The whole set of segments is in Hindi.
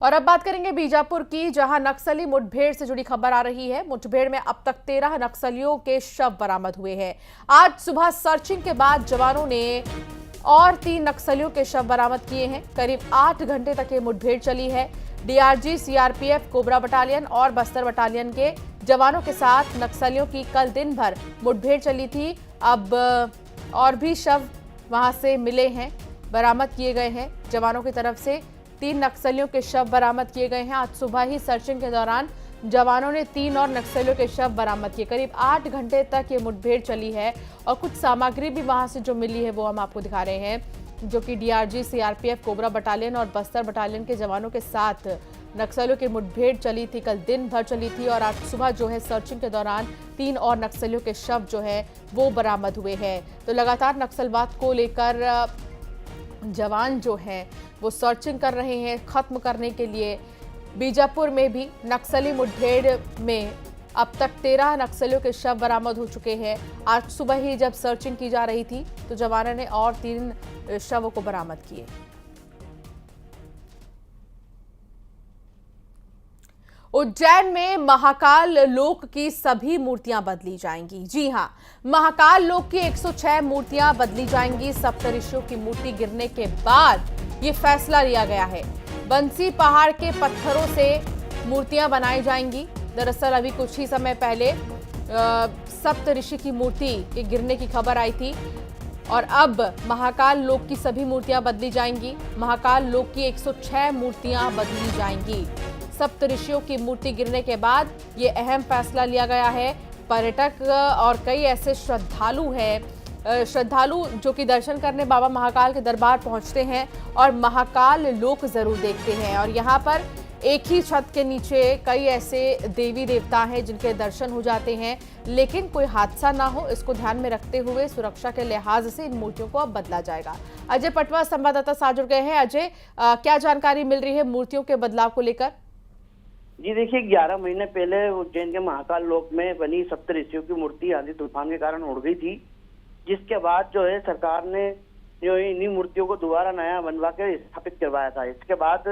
और अब बात करेंगे बीजापुर की, जहां नक्सली मुठभेड़ से जुड़ी खबर आ रही है। मुठभेड़ में अब तक 13 नक्सलियों के शव बरामद हुए हैं। आज सुबह सर्चिंग के बाद जवानों ने और 3 नक्सलियों के शव बरामद किए हैं। करीब 8 घंटे तक ये मुठभेड़ चली है। डीआरजी, सीआरपीएफ, कोबरा बटालियन और बस्तर बटालियन के जवानों के साथ नक्सलियों की कल दिन भर मुठभेड़ चली थी। अब और भी शव वहां से मिले हैं, बरामद किए गए हैं। जवानों की तरफ से 3 नक्सलियों के शव बरामद किए गए हैं। आज सुबह ही सर्चिंग के दौरान जवानों ने 3 और नक्सलियों के शव बरामद किए। करीब 8 घंटे तक ये मुठभेड़ चली है और कुछ सामग्री भी वहां से जो मिली है वो हम आपको दिखा रहे हैं, जो कि डीआरजी, सीआरपीएफ, कोबरा बटालियन और बस्तर बटालियन के जवानों के साथ नक्सलियों की मुठभेड़ चली थी। कल दिन भर चली थी और आज सुबह जो है सर्चिंग के दौरान 3 और नक्सलियों के शव जो है वो बरामद हुए हैं। तो लगातार नक्सलवाद को लेकर जवान जो हैं वो सर्चिंग कर रहे हैं खत्म करने के लिए। बीजापुर में भी नक्सली मुठभेड़ में अब तक 13 नक्सलियों के शव बरामद हो चुके हैं। आज सुबह ही जब सर्चिंग की जा रही थी तो जवानों ने और 3 शवों को बरामद किए। उज्जैन में महाकाल लोक की सभी मूर्तियां बदली जाएंगी। जी हां, महाकाल लोक की 106 मूर्तियां बदली जाएंगी। सप्तऋषियों की मूर्ति गिरने के बाद ये फैसला लिया गया है। बंसी पहाड़ के पत्थरों से मूर्तियां बनाई जाएंगी। दरअसल अभी कुछ ही समय पहले सप्तऋषि की मूर्ति के गिरने की खबर आई थी और अब महाकाल लोक की सभी मूर्तियां बदली जाएंगी। महाकाल लोक की 106 मूर्तियां बदली जाएंगी। सप्तऋषियों की मूर्ति गिरने के बाद ये अहम फैसला लिया गया है। पर्यटक और कई ऐसे श्रद्धालु जो कि दर्शन करने बाबा महाकाल के दरबार पहुंचते हैं और महाकाल लोक जरूर देखते हैं। और यहाँ पर एक ही छत के नीचे कई ऐसे देवी देवता हैं जिनके दर्शन हो जाते हैं, लेकिन कोई हादसा ना हो इसको ध्यान में रखते हुए सुरक्षा के लिहाज से इन मूर्तियों को अब बदला जाएगा। अजय पटवा संवाददाता साथ जुड़ गए हैं। अजय, क्या जानकारी मिल रही है मूर्तियों के बदलाव को लेकर? जी देखिए, 11 महीने पहले उज्जैन के महाकाल लोक में बनी सप्तऋषियों की मूर्ति आंधी तूफान के कारण उड़ गई थी, जिसके बाद जो है सरकार ने जो इन्हीं मूर्तियों को दोबारा नया बनवा के स्थापित करवाया था। इसके बाद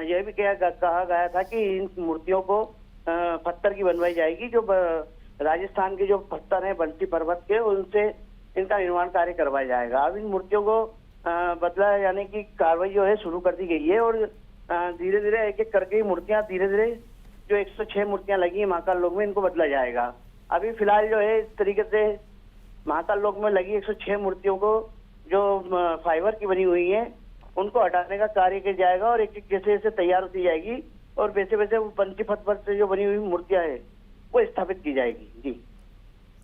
यह भी कहा गया था कि इन मूर्तियों को पत्थर की बनवाई जाएगी। जो राजस्थान के जो पत्थर हैं बंसी पर्वत के, उनसे इनका निर्माण कार्य करवाया जाएगा। अब इन मूर्तियों को बदला जाने की कार्रवाई जो है शुरू कर दी गई है और धीरे धीरे एक एक करके मूर्तियां धीरे धीरे जो 106 मूर्तियां लगी है महाकाल लोक में, इनको बदला जाएगा। अभी फिलहाल जो है इस तरीके से महाकाल लोक में लगी 106 मूर्तियों को जो फाइबर की बनी हुई है उनको हटाने का कार्य किया जाएगा और एक एक जैसे जैसे तैयार होती जाएगी और वैसे वैसे पंची पत्थर से जो बनी हुई मूर्तियां है वो स्थापित की जाएगी। जी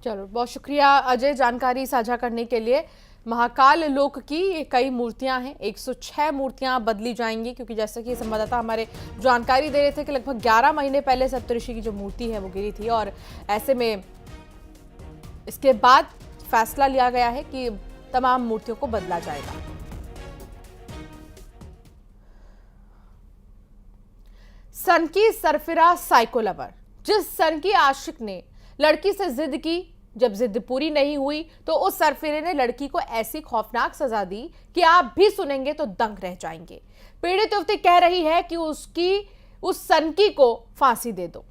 चलो, बहुत शुक्रिया अजय जानकारी साझा करने के लिए। महाकाल लोक की कई मूर्तियां हैं, 106 मूर्तियां बदली जाएंगी, क्योंकि जैसे कि संवाददाता हमारे जानकारी दे रहे थे कि लगभग 11 महीने पहले सप्तऋषि की जो मूर्ति है वो गिरी थी और ऐसे में इसके बाद फैसला लिया गया है कि तमाम मूर्तियों को बदला जाएगा। सन की सरफिरा साइको लवर, जिस सन की आशिक ने लड़की से जिद की, जब जिद पूरी नहीं हुई तो उस सरफिरे ने लड़की को ऐसी खौफनाक सजा दी कि आप भी सुनेंगे तो दंग रह जाएंगे। पीड़ित युवती कह रही है कि उस सनकी को फांसी दे दो।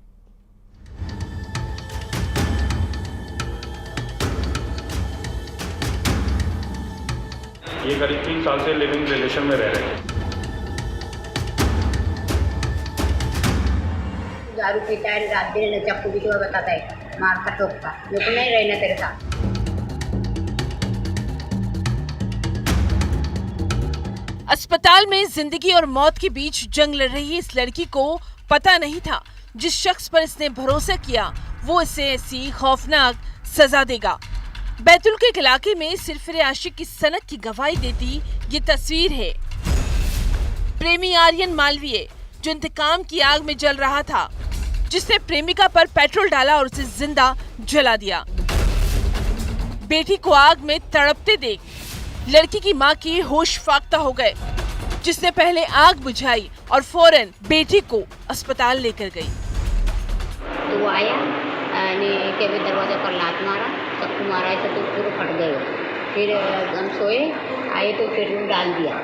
ये करीब 3 साल से लिविंग रिलेशन में रह रहे हैं। दारू पीता है, रात दिन चक्कू भी तो बताता है, मारता टोकता, लेकिन नहीं रहना तेरे साथ। अस्पताल में जिंदगी और मौत के बीच जंग लड़ रही इस लड़की को पता नहीं था जिस शख्स पर इसने भरोसा किया वो इसे ऐसी खौफनाक सजा देगा। बैतूल के इलाके में सिरफिरे आशिक की सनक की गवाही देती ये तस्वीर है। प्रेमी आर्यन मालवीय जो इंतकाम की आग में जल रहा था, जिसने प्रेमिका पर पेट्रोल डाला और उसे जिंदा जला दिया। बेटी को आग में तड़पते देख लड़की की मां की होश फाख्ता हो गए, जिसने पहले आग बुझाई और फौरन बेटी को अस्पताल लेकर गई। तो वो आया के भी दरवाजे पर लात मारा, चक्कू मारा, ऐसे तो पूरे फट गए। फिर हम सोए, आए तो फिर डाल दिया,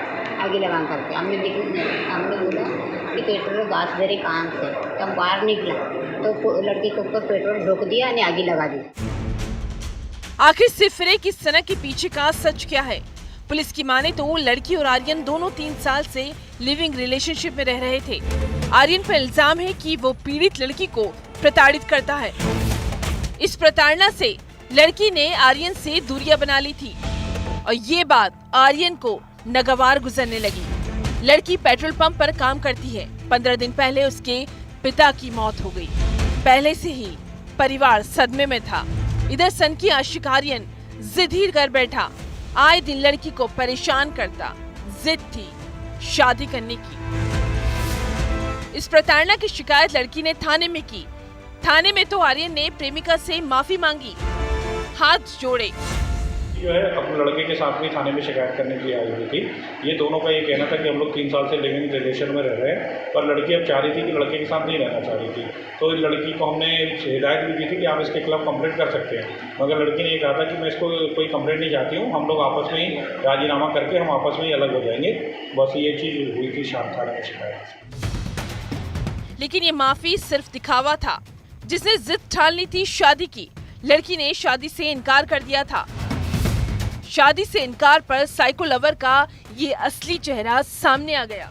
आगे लगा करके हमने बोला कि पेट्रोल गैस दे रही कहाँ से, तब बाहर निकला तो लड़की के ऊपर पेट्रोल ढोक दिया ने आगे लगा दी। आखिर सिरफिरे की सनक के पीछे का सच क्या है? पुलिस की माने तो लड़की और आर्यन दोनों 3 साल से लिविंग रिलेशनशिप में रह रहे थे। आर्यन पर इल्जाम है कि वो पीड़ित लड़की को प्रताड़ित करता है। इस प्रताड़ना से लड़की ने आर्यन से दूरियां बना ली थी और ये बात आर्यन को नागवार गुजरने लगी। लड़की पेट्रोल पंप पर काम करती है। 15 दिन पहले उसके पिता की मौत हो गई। पहले से ही परिवार सदमे में था। इधर सन की आशिक आर्यन जिद कर बैठा, आए दिन लड़की को परेशान करता। जिद थी शादी करने की। इस प्रताड़ना की शिकायत लड़की ने थाने में की। थाने में तो आर्यन ने प्रेमिका से माफी मांगी, हाथ जोड़े। जो है अपने लड़के के साथ भी थाने में शिकायत करने के लिए आई हुई थी। ये दोनों का ये कहना था कि हम लोग 3 साल से लिविंग रिलेशन में रह रहे हैं, पर लड़की अब चाह रही थी कि लड़के के साथ नहीं रहना चाह रही थी। तो इस लड़की को हमने हिदायत भी दी थी कि आप इसके खिलाफ कंप्लेंट कर सकते हैं, मगर लड़की ने ये कहा था कि मैं इसको कोई कंप्लेंट नहीं चाहती हूँ, हम लोग आपस में ही राजीनामा करके हम आपस में ही अलग हो जाएंगे। बस ये चीज़ हुई थी शाम थाने में शिकायत। लेकिन ये माफी सिर्फ दिखावा था। जिसने जिद ठान ली थी शादी की, लड़की ने शादी से इनकार कर दिया था। शादी से इनकार पर साइको लवर का ये असली चेहरा सामने आ गया।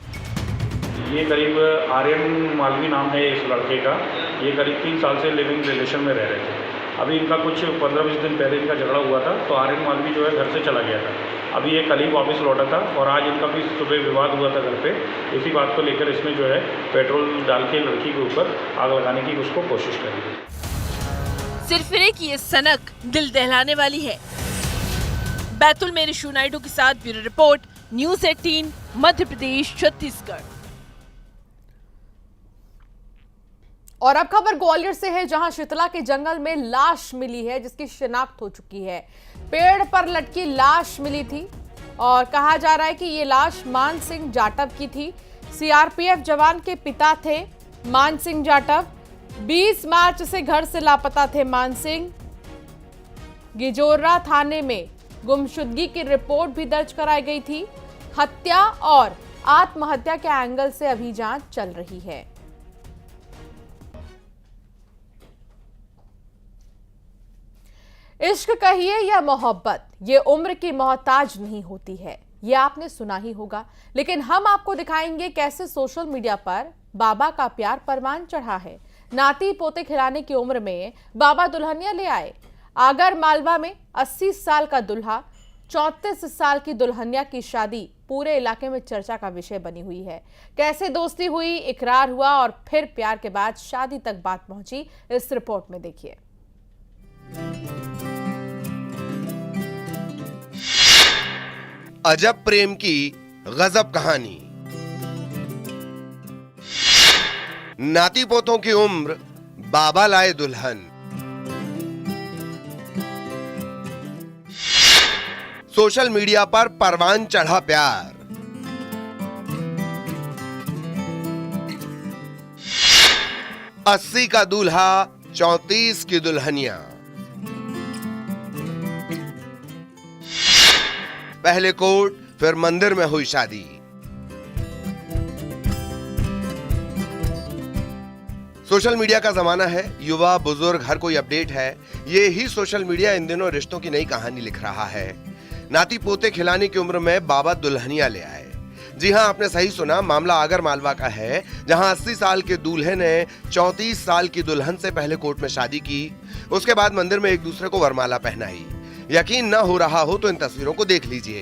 ये करीब आर्यन मालवी नाम है इस लड़के का। ये करीब 3 साल से लिविंग रिलेशन में रह रहे थे। अभी इनका कुछ 15-20 दिन पहले इनका झगड़ा हुआ था, तो आर्यन मालवी जो है घर से चला गया था। अभी ये कल ही वापस लौटा था और आज इनका भी सुबह विवाद हुआ था घर पे। इसी बात को लेकर इसने जो है पेट्रोल डाल के लड़की के ऊपर आग लगाने की उसको कोशिश करी। सिरफिरे की ये सनक दिल दहलाने वाली है। बैतुल में ऋषु नायडू के साथ bureau report, news 18, Madhya Pradesh, Chhattisgarh. और अब खबर ग्वालियर से है, जहां शीतला के जंगल में लाश मिली है जिसकी शिनाख्त हो चुकी है। पेड़ पर लटकी लाश मिली थी और कहा जा रहा है कि ये लाश मान सिंह जाटव की थी। सीआरपीएफ जवान के पिता थे मान सिंह जाटव। 20 मार्च से घर से लापता थे मान सिंह। गिजोर्रा थाने में गुमशुदगी की रिपोर्ट भी दर्ज कराई गई थी। हत्या और आत्महत्या के एंगल से अभी जांच चल रही है। इश्क कहिए या मोहब्बत, ये उम्र की मोहताज नहीं होती है, ये आपने सुना ही होगा। लेकिन हम आपको दिखाएंगे कैसे सोशल मीडिया पर बाबा का प्यार परवान चढ़ा है। नाती पोते खिलाने की उम्र में बाबा दुल्हनिया ले आए। आगर मालवा में 80 साल का दुल्हा 34 साल की दुल्हनिया की शादी पूरे इलाके में चर्चा का विषय बनी हुई है। कैसे दोस्ती हुई, इकरार हुआ और फिर प्यार के बाद शादी तक बात पहुंची, इस रिपोर्ट में देखिए। अजब प्रेम की गजब कहानी। नाती पोतों की उम्र, बाबा लाए दुल्हन। सोशल मीडिया पर परवान चढ़ा प्यार। अस्सी का दूल्हा, 34 की दुल्हनिया। पहले कोर्ट, फिर मंदिर में हुई शादी। सोशल मीडिया का जमाना है, युवा बुजुर्ग हर कोई अपडेट है। ये ही सोशल मीडिया इन दिनों रिश्तों की नई कहानी लिख रहा है। नाती पोते खिलाने की उम्र में बाबा दुल्हनिया ले आए। जी हां, आपने सही सुना, मामला आगर मालवा का है, जहां 80 साल के दूल्हे ने 34 साल की दुल्हन से पहले कोर्ट में शादी की, उसके बाद मंदिर में एक दूसरे को वरमाला पहनाई। यकीन न हो रहा हो तो इन तस्वीरों को देख लीजिए।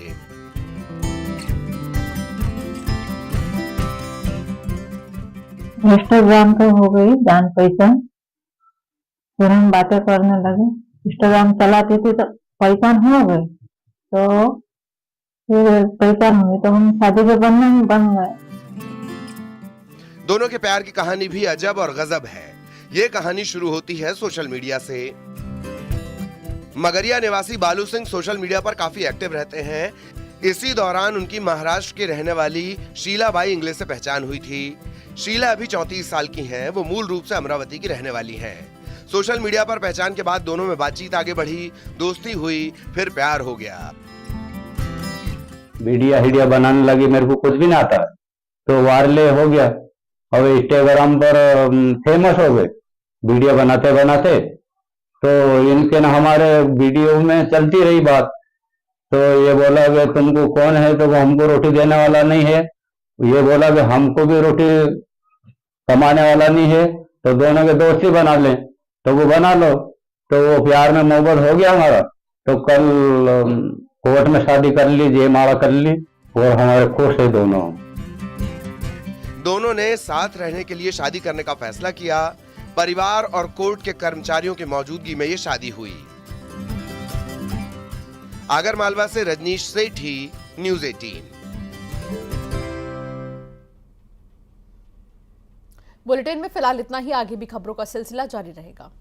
इंस्टाग्राम पे हो गई जान पहचान, फिर हम बातें करने लगे। इंस्टाग्राम चलाती थी तो पहचान हो गई, तो फिर पहचान हुई तो हम शादी पे बन गए। दोनों के प्यार की कहानी भी अजब और गजब है। ये कहानी शुरू होती है सोशल मीडिया से। मगरिया निवासी बालू सिंह सोशल मीडिया पर काफी एक्टिव रहते हैं। इसी दौरान उनकी महाराष्ट्र की रहने वाली शीलाबाई इंग्लिश से पहचान हुई थी। शीला अभी 34 साल की हैं। वो मूल रूप से अमरावती की रहने वाली हैं। सोशल मीडिया पर पहचान के बाद दोनों में बातचीत आगे बढ़ी, दोस्ती हुई, फिर प्यार हो गया। वीडियो हीडियो बनाने लगी, मेरे को कुछ भी ना आता, तो वायरल हो गया। अब इंस्टाग्राम पर फेमस हो गए वीडियो बनाते बनाते। तो इनके ना हमारे वीडियो में चलती रही बात, तो ये बोला कि तुमको कौन है, तो वो हमको रोटी देने वाला नहीं है। ये बोला कि हमको भी रोटी कमाने वाला नहीं है, तो दोनों के दोस्ती बना लें, तो वो बना लो। तो वो प्यार में मोहब्बत हो गया हमारा। तो कल कोर्ट में शादी कर ली, जयमाला कर ली, और हमारे खुश है दोनों। दोनों ने साथ रहने के लिए शादी करने का फैसला किया। परिवार और कोर्ट के कर्मचारियों की मौजूदगी में ये शादी हुई। आगरमालवा से रजनीश सेठी, न्यूज़ 18। बुलेटिन में फिलहाल इतना ही, आगे भी खबरों का सिलसिला जारी रहेगा।